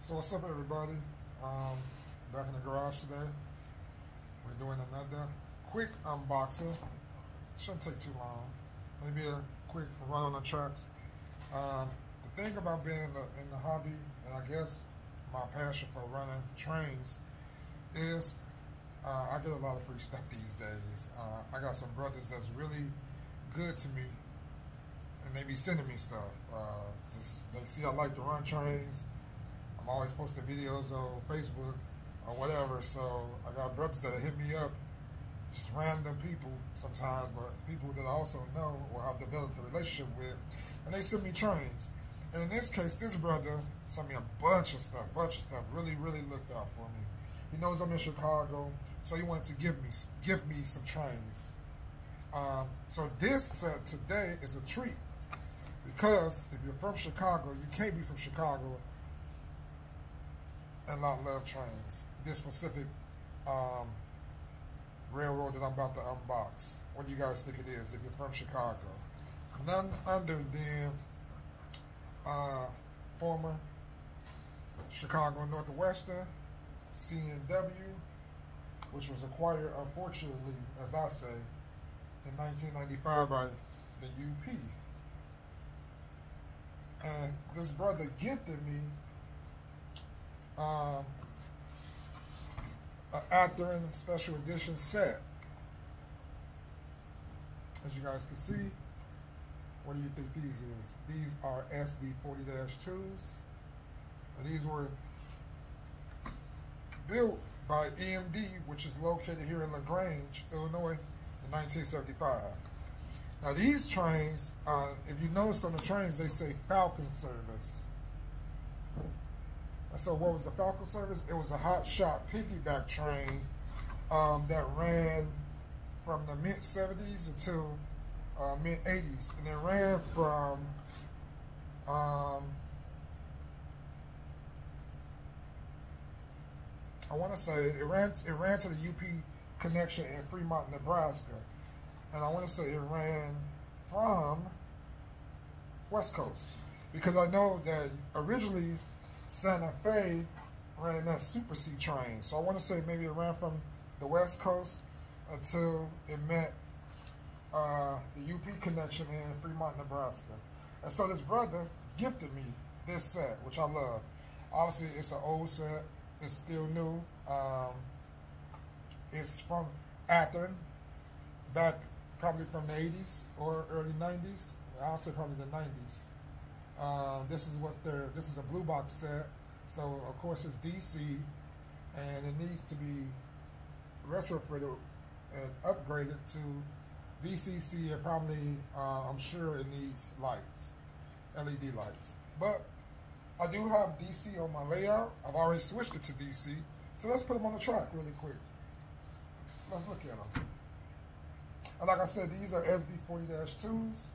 So what's up, everybody? Back in the garage today. We're doing another quick unboxing. Shouldn't take too long. Maybe a quick run on the tracks. The thing about being in the hobby, and I guess my passion for running trains, is I get a lot of free stuff these days. I got some brothers that's really good to me, and they be sending me stuff. They see I like to run trains. I'm always posting videos on Facebook or whatever, so I got brothers that hit me up, just random people sometimes, but people that I also know or have developed a relationship with, and they send me trains. And in this case, this brother sent me a bunch of stuff, really looked out for me. He knows I'm in Chicago, so he wanted to give me some trains. So this set today is a treat, because if you're from Chicago, you can't be from Chicago and not love trains. This specific railroad that I'm about to unbox. What do you guys think it is if you're from Chicago? None other than former Chicago Northwestern, CNW, which was acquired, unfortunately, as I say, in 1995 by the UP. And this brother gifted me an Athearn special edition set. As you guys can see, what do you think these is? These are SD40-2s. And these were built by EMD, which is located here in LaGrange, Illinois, in 1975. Now these trains, if you noticed on the trains, they say Falcon service. And so what was the Falcon service? It was a hot shot piggyback train that ran from the mid-70s until mid-80s. And it ran from I want to say it ran to the UP connection in Fremont, Nebraska. And I want to say it ran from West Coast, because I know that originally Santa Fe ran that Super C train. So I want to say maybe it ran from the West Coast until it met the UP connection in Fremont, Nebraska. And so this brother gifted me this set, which I love. Obviously, it's an old set. It's still new. It's from Athearn, back probably from the 80s or early 90s. I'll say probably the 90s. This is a blue box set, so of course it's DC, and it needs to be retrofitted and upgraded to DCC, and probably I'm sure it needs lights, LED lights. But I do have DC on my layout. I've already switched it to DC, so let's put them on the track really quick. Let's look at them. And like I said, these are SD40-2s.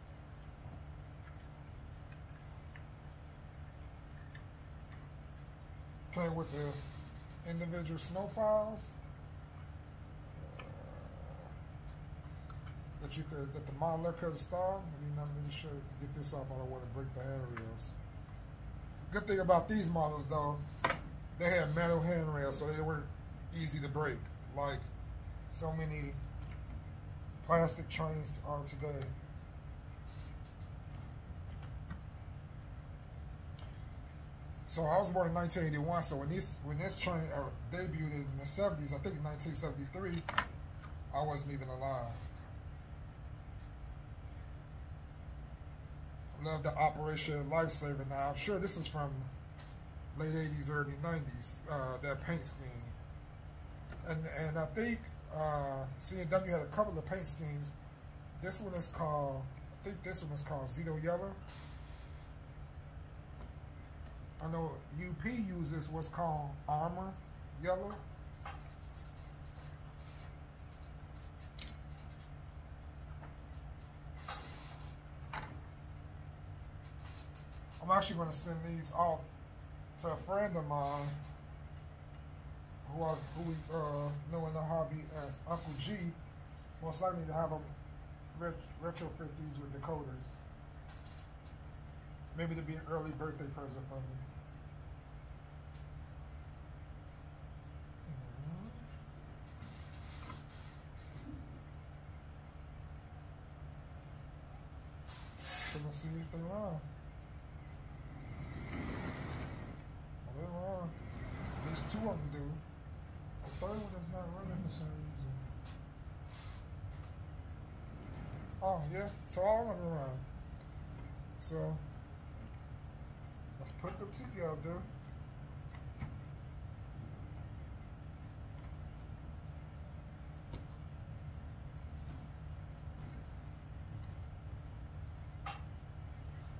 Came with the individual snow piles that the modeler could install. Let me sure to get this off. I don't want to break the handrails. Good thing about these models, though, they had metal handrails, so they weren't easy to break, like so many plastic trains are today. So I was born in 1981, so when this train debuted in the 70s, I think in 1973, I wasn't even alive. Love the Operation Lifesaver. Now, I'm sure this is from late 80s, early 90s, that paint scheme. And I think CNW had a couple of paint schemes. This one is called, I think this one is called Zito Yellow. I know UP uses what's called Armor Yellow. I'm actually going to send these off to a friend of mine who we know in the hobby as Uncle G. Most likely to have them retrofit these with decoders. Maybe to be an early birthday present for me. Let's see if they run. Well, they run. At least two of them do. The third one is not running for some reason. Oh, yeah. So all of them run. So let's put them together.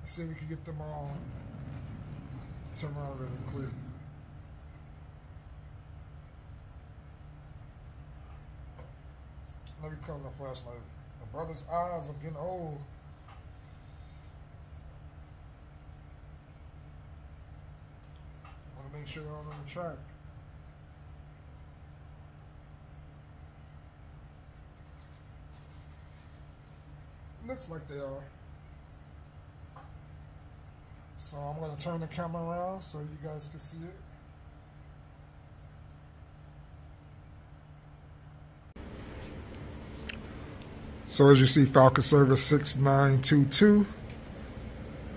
Let's see if we can get them all turned around really quick. Let me cut the flashlight. The brother's eyes are getting old. Want to make sure they're on the track. Looks like they are. So I'm going to turn the camera around so you guys can see it. So as you see, Falcon service 6922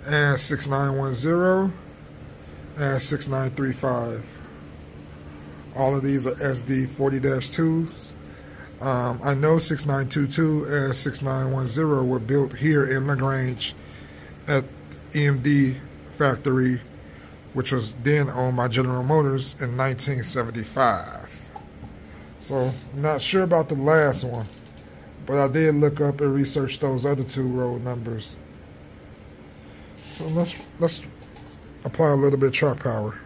and 6910 and 6935. All of these are SD40-2s. I know 6922 and 6910 were built here in LaGrange at EMD factory, which was then owned by General Motors in 1975. So I'm not sure about the last one, but I did look up and research those other two road numbers. So let's apply a little bit of track power.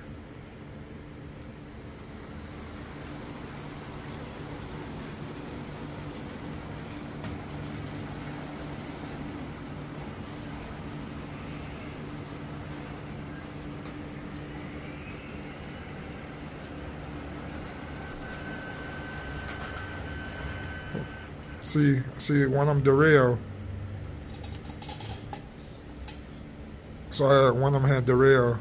See, one of them derailed. So one of them had derailed.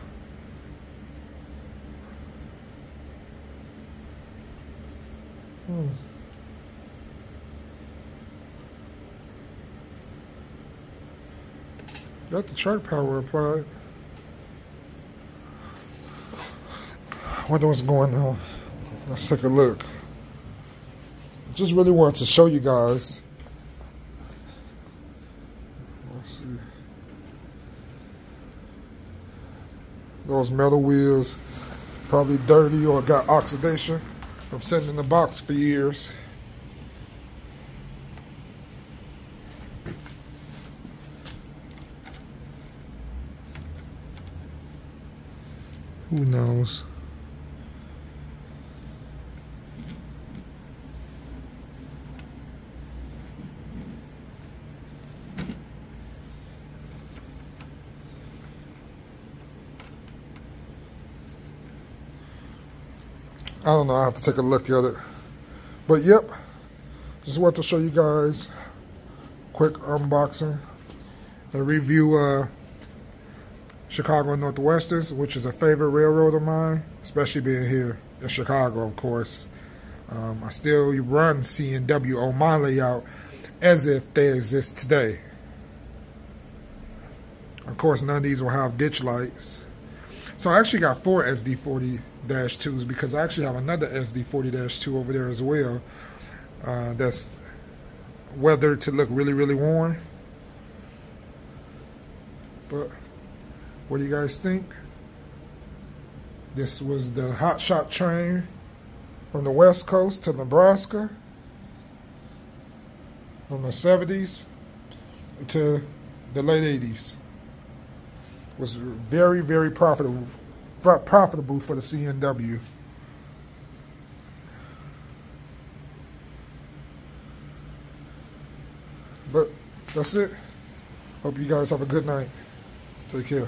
Got the track power applied. Wonder what's going on. Let's take a look. Just really wanted to show you guys. Let's see. Those metal wheels probably dirty or got oxidation from sitting in the box for years. Who knows? I don't know, I have to take a look at it. But yep, just wanted to show you guys quick unboxing and review Chicago Northwestern, which is a favorite railroad of mine, especially being here in Chicago, of course. I still run CNW on my layout as if they exist today. Of course, none of these will have ditch lights. So I actually got 4 SD40-2s because I actually have another SD40-2 over there as well. That's weathered to look really, really worn. But what do you guys think? This was the hot shot train from the West Coast to Nebraska from the 70s to the late 80s. Was very, very profitable for the CNW. But that's it. Hope you guys have a good night. Take care.